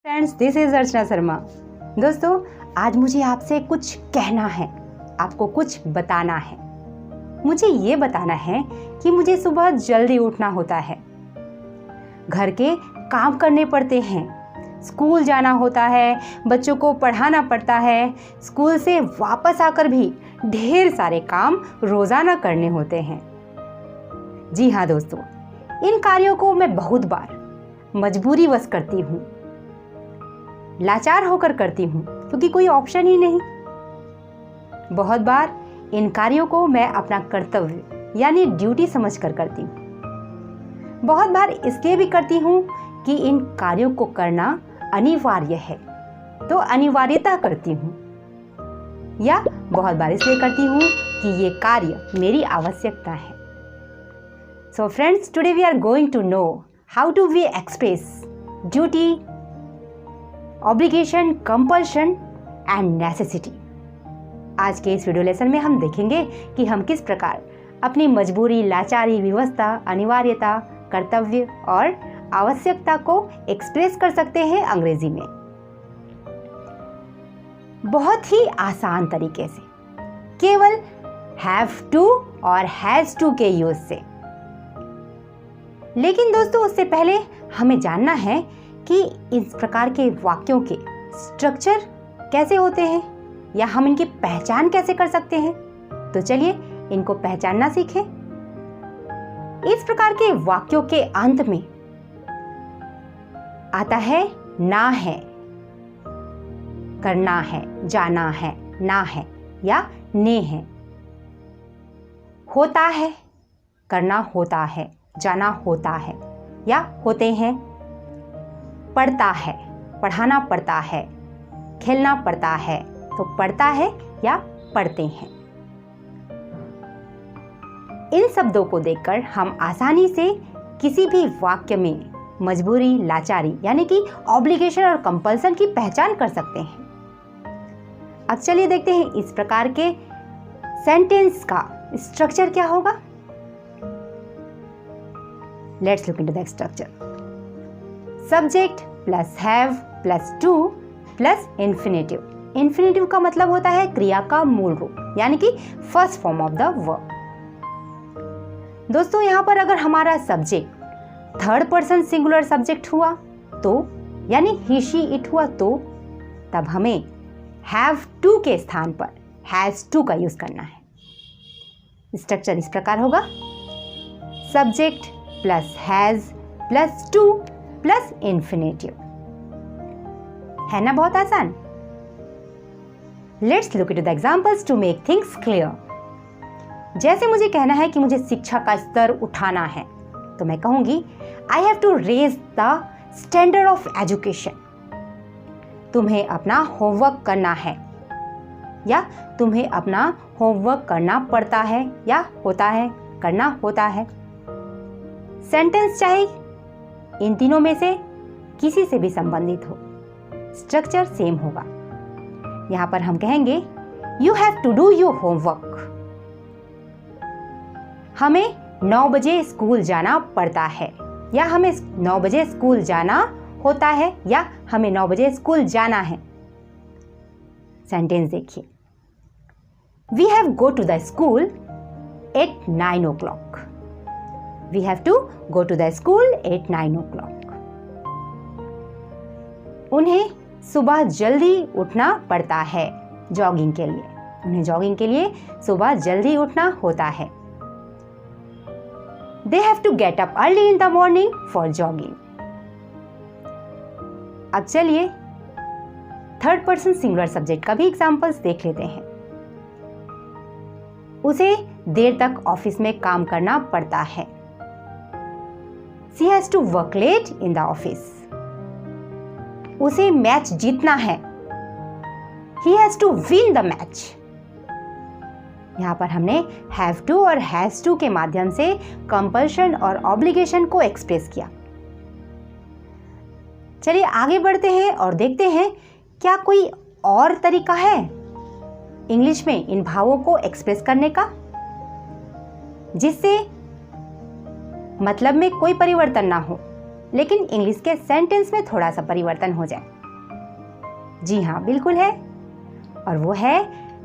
Friends, this is Archana Sharma. दोस्तों, आज मुझे आपसे कुछ कहना है, आपको कुछ बताना है। मुझे ये बताना है कि मुझे सुबह जल्दी उठना होता है, घर के काम करने पड़ते हैं, स्कूल जाना होता है, बच्चों को पढ़ाना पड़ता है, स्कूल से वापस आकर भी ढेर सारे काम रोज़ाना करने होते हैं। जी हाँ दोस्तों, इन कार्यों को मैं बहुत बार मजबूरीवश करती हूँ, लाचार होकर करती हूँ, क्योंकि कोई ऑप्शन ही नहीं। बहुत बार इन कार्यों को मैं अपना कर्तव्य यानी ड्यूटी समझकर करती हूँ। बहुत बार इसलिए भी करती हूँ कि इन कार्यों को करना अनिवार्य है, तो अनिवार्यता करती हूँ, या बहुत बार इसलिए करती हूँ कि ये कार्य मेरी आवश्यकता है। So friends, today we are going to know how to we express duty, obligation, compulsion and necessity। आज के इस वीडियो लेसन में हम देखेंगे कि हम किस प्रकार अपनी मजबूरी, लाचारी, विवशता, अनिवार्यता, कर्तव्य और आवश्यकता को एक्सप्रेस कर सकते हैं अंग्रेजी में, बहुत ही आसान तरीके से, केवल हैव टू और हैज टू के यूज से। लेकिन दोस्तों, उससे पहले हमें जानना है कि इस प्रकार के वाक्यों के स्ट्रक्चर कैसे होते हैं, या हम इनकी पहचान कैसे कर सकते हैं। तो चलिए इनको पहचानना सीखें। इस प्रकार के वाक्यों के अंत में आता है ना है, करना है, जाना है, ना है या ने है। होता है, करना होता है, जाना होता है या होते हैं। पढ़ता है, पढ़ाना पड़ता है, खेलना पड़ता है, तो पढ़ता है या पढ़ते हैं। इन शब्दों को देखकर हम आसानी से किसी भी वाक्य में मजबूरी, लाचारी यानी कि ऑब्लिगेशन और कंपल्सन की पहचान कर सकते हैं। अब चलिए देखते हैं इस प्रकार के सेंटेंस का स्ट्रक्चर क्या होगा। Let's look into the structure. Subject plus have plus to plus infinitive. Infinitive का मतलब होता है क्रिया का मूल रूप, यानी कि first form of the verb. दोस्तों, यहां पर अगर हमारा subject third person singular subject हुआ तो, यानी ही शी इट हुआ तो, तब हमें हैव टू के स्थान पर हैज टू का यूज करना है। स्ट्रक्चर इस प्रकार होगा, subject plus has plus to plus infinitive. है ना बहुत आसान। Let's look into the examples to make things clear. जैसे मुझे कहना है कि मुझे शिक्षा का स्तर उठाना है, तो मैं कहूंगी I have to raise the standard of education. तुम्हें अपना होमवर्क करना है, या तुम्हें अपना होमवर्क करना पड़ता है या होता है, करना होता है। सेंटेंस चाहे इन तीनों में से किसी से भी संबंधित हो, स्ट्रक्चर सेम होगा। यहां पर हम कहेंगे you have to do your homework. हमें 9 बजे स्कूल जाना पड़ता है, या हमें 9 बजे स्कूल जाना होता है, या हमें 9 बजे स्कूल जाना है। सेंटेंस देखिए, we have go to the school at 9 o'clock। We have to go to the school at 9 o'clock। उन्हें सुबह जल्दी उठना पड़ता है जॉगिंग के लिए। उन्हें जॉगिंग के लिए सुबह जल्दी उठना होता है। They have to get up early in the morning for jogging। अब चलिए थर्ड पर्सन सिंगुलर सब्जेक्ट का भी एग्जांपल्स देख लेते हैं। उसे देर तक ऑफिस में काम करना पड़ता है। She has to work late in the office। उसे मैच जीतना है। He has to win the match। यहां पर हमने हैव टू और हैज टू के माध्यम से कंपल्शन और ऑब्लिगेशन को एक्सप्रेस किया। चलिए आगे बढ़ते हैं और देखते हैं क्या कोई और तरीका है इंग्लिश में इन भावों को एक्सप्रेस करने का, जिससे मतलब में कोई परिवर्तन ना हो, लेकिन इंग्लिश के सेंटेंस में थोड़ा सा परिवर्तन हो जाए। जी हाँ, बिल्कुल है, और वो है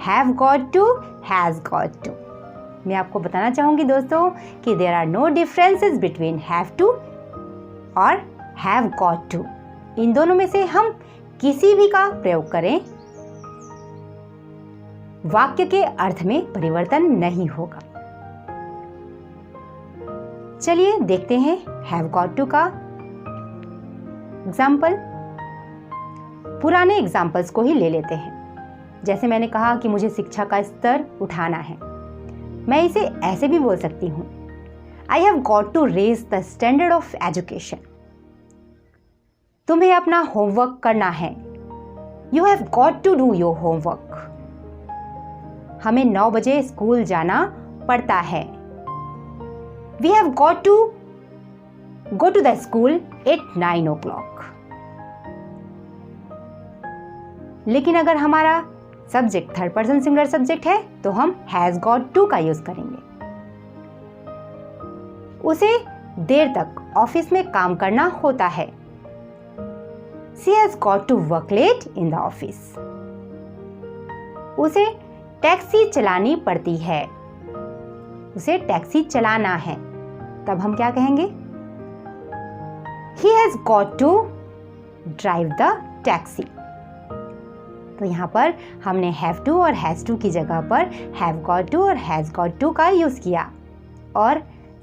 have got to, has got to. मैं आपको बताना चाहूँगी दोस्तों कि there are no differences between have to और हैव गॉट टू। इन दोनों में से हम किसी भी का प्रयोग करें, वाक्य के अर्थ में परिवर्तन नहीं होगा। चलिए देखते हैं हैव गॉट टू का एग्जाम्पल। पुराने एग्जाम्पल्स को ही ले लेते हैं। जैसे मैंने कहा कि मुझे शिक्षा का स्तर उठाना है, मैं इसे ऐसे भी बोल सकती हूँ, I have got to raise the standard of education. तुम्हें अपना होमवर्क करना है, you have got to do your homework. हमें 9 बजे स्कूल जाना पड़ता है, we have got to go to the school at 9 o'clock। लेकिन अगर हमारा subject third person singular subject है तो हम हैज गॉट टू का यूज करेंगे। उसे देर तक ऑफिस में काम करना होता है, she has got to work late in the office. उसे टैक्सी चलानी पड़ती है, उसे टैक्सी चलाना है, तब हम क्या कहेंगे, he has got to drive the taxi. तो यहाँ पर हमने हैव टू और हैज टू की जगह पर हैव गॉट टू और हैज गॉट टू का यूज किया और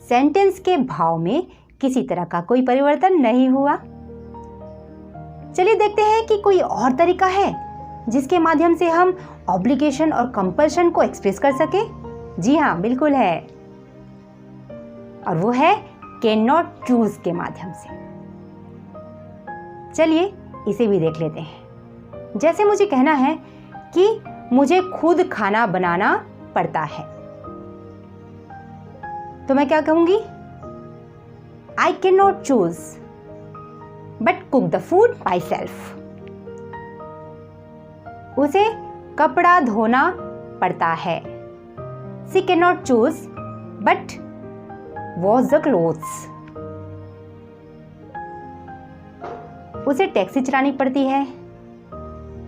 सेंटेंस के भाव में किसी तरह का कोई परिवर्तन नहीं हुआ। चलिए देखते हैं कि कोई और तरीका है जिसके माध्यम से हम ऑब्लिगेशन और कंपल्शन को एक्सप्रेस कर सके। जी हाँ, बिल्कुल है, और वो है कैन नॉट चूज के माध्यम से। चलिए इसे भी देख लेते हैं। जैसे मुझे कहना है कि मुझे खुद खाना बनाना पड़ता है, तो मैं क्या कहूंगी, I can not choose but cook the food my self. उसे कपड़ा धोना पड़ता है, she can not choose but wash the clothes. उसे टैक्सी चलानी पड़ती है,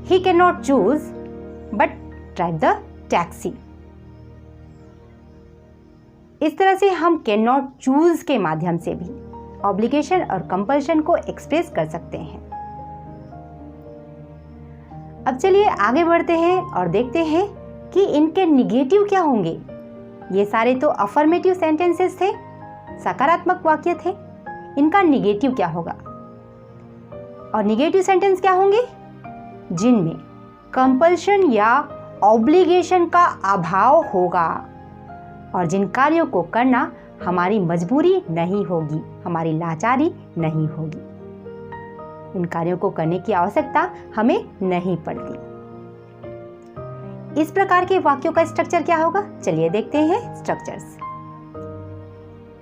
he cannot choose but drive the taxi। इस तरह से हम कैन नॉट चूज के माध्यम से भी ऑब्लिगेशन और कंपल्शन को एक्सप्रेस कर सकते हैं। अब चलिए आगे बढ़ते हैं और देखते हैं कि इनके निगेटिव क्या होंगे। ये सारे तो अफर्मेटिव सेंटेंसेस थे, सकारात्मक वाक्य थे, इनका निगेटिव क्या होगा। और निगेटिव सेंटेंस क्या होंगे, जिनमें कंपल्शन या ऑब्लिगेशन का अभाव होगा और जिन कार्यों को करना हमारी मजबूरी नहीं होगी, हमारी लाचारी नहीं होगी, इन कार्यों को करने की आवश्यकता हमें नहीं पड़ती। इस प्रकार के वाक्यों का स्ट्रक्चर क्या होगा, चलिए देखते हैं स्ट्रक्चर्स।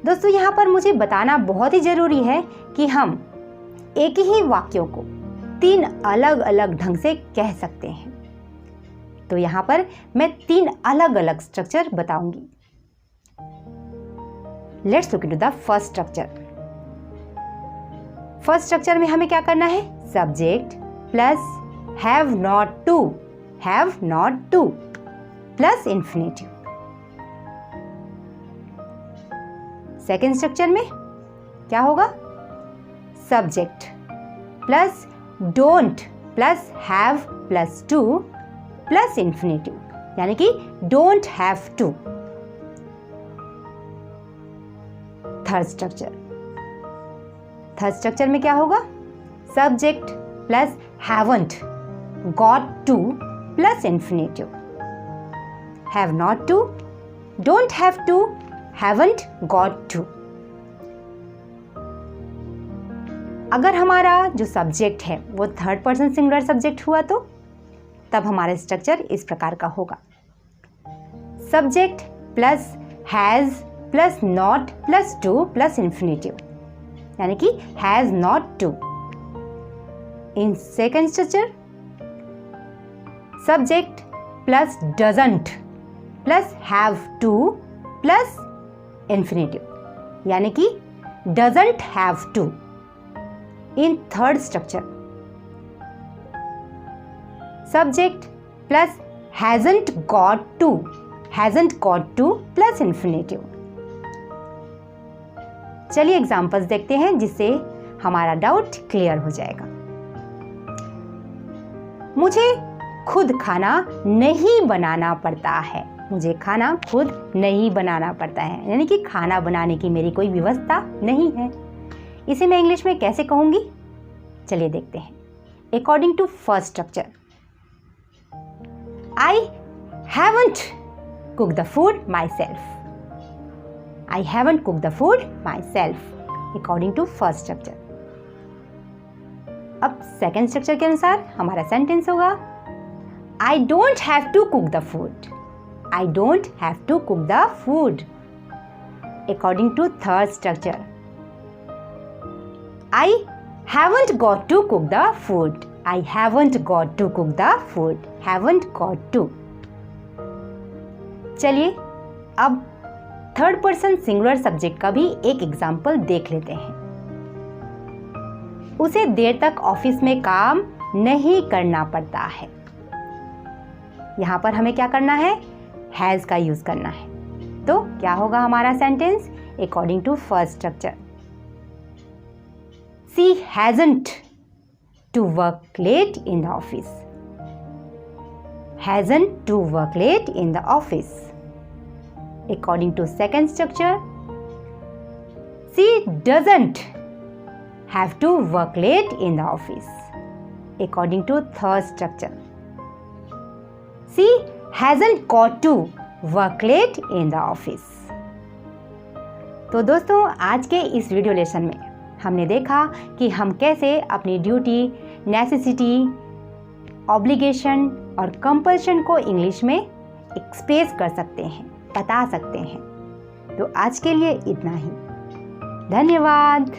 दोस्तों यहाँ पर मुझे बताना बहुत ही जरूरी है कि हम एक ही वाक्यों को 3 अलग अलग ढंग से कह सकते हैं। तो यहां पर मैं 3 अलग अलग स्ट्रक्चर बताऊंगी। Let's look into the first structure. First structure में हमें क्या करना है, subject plus have not to plus infinitive. Second structure में क्या होगा, subject plus don't plus have plus to plus infinitive, यानी कि don't have to. Third structure में क्या होगा, subject plus haven't got to plus infinitive, have not to, don't have to, haven't got to. अगर हमारा जो सब्जेक्ट है वो थर्ड पर्सन सिंगुलर सब्जेक्ट हुआ तो तब हमारा स्ट्रक्चर इस प्रकार का होगा, subject plus has plus not plus to plus infinitive, यानी कि has not to. In second structure, subject plus doesn't plus have to plus infinitive, यानी कि doesn't have to, in third structure. Subject plus hasn't got to plus infinitive. चलिए examples देखते हैं जिससे हमारा doubt clear हो जाएगा। मुझे खुद खाना नहीं बनाना पड़ता है। मुझे खाना खुद नहीं बनाना पड़ता है, यानी कि खाना बनाने की मेरी कोई व्यवस्था नहीं है। इसे मैं इंग्लिश में कैसे कहूँगी, चलिए देखते हैं। According to first structure, I haven't cook the food myself. I haven't cooked the food myself, according to first structure. अब सेकेंड स्ट्रक्चर के अनुसार हमारा सेंटेंस होगा I don't have to cook the food. I don't have to cook the food, according to third structure. I haven't got to cook the food. I haven't got to cook the food. Haven't got to. चलिए अब third person singular subject का भी एक example देख लेते हैं। उसे देर तक ऑफिस में काम नहीं करना पड़ता है। यहां पर हमें क्या करना है, हैज का यूज करना है। तो क्या होगा हमारा sentence according to first structure, she hasn't to work late in the office. Hasn't to work late in the office. According to second structure, she doesn't have to work late in the office. According to third structure, she hasn't got to work late in the office. तो दोस्तों आज के इस video lesson में हमने देखा कि हम कैसे अपनी ड्यूटी, नेसेसिटी, ऑब्लिगेशन और कंपल्शन को इंग्लिश में एक्सप्रेस कर सकते हैं, बता सकते हैं। तो आज के लिए इतना ही। धन्यवाद।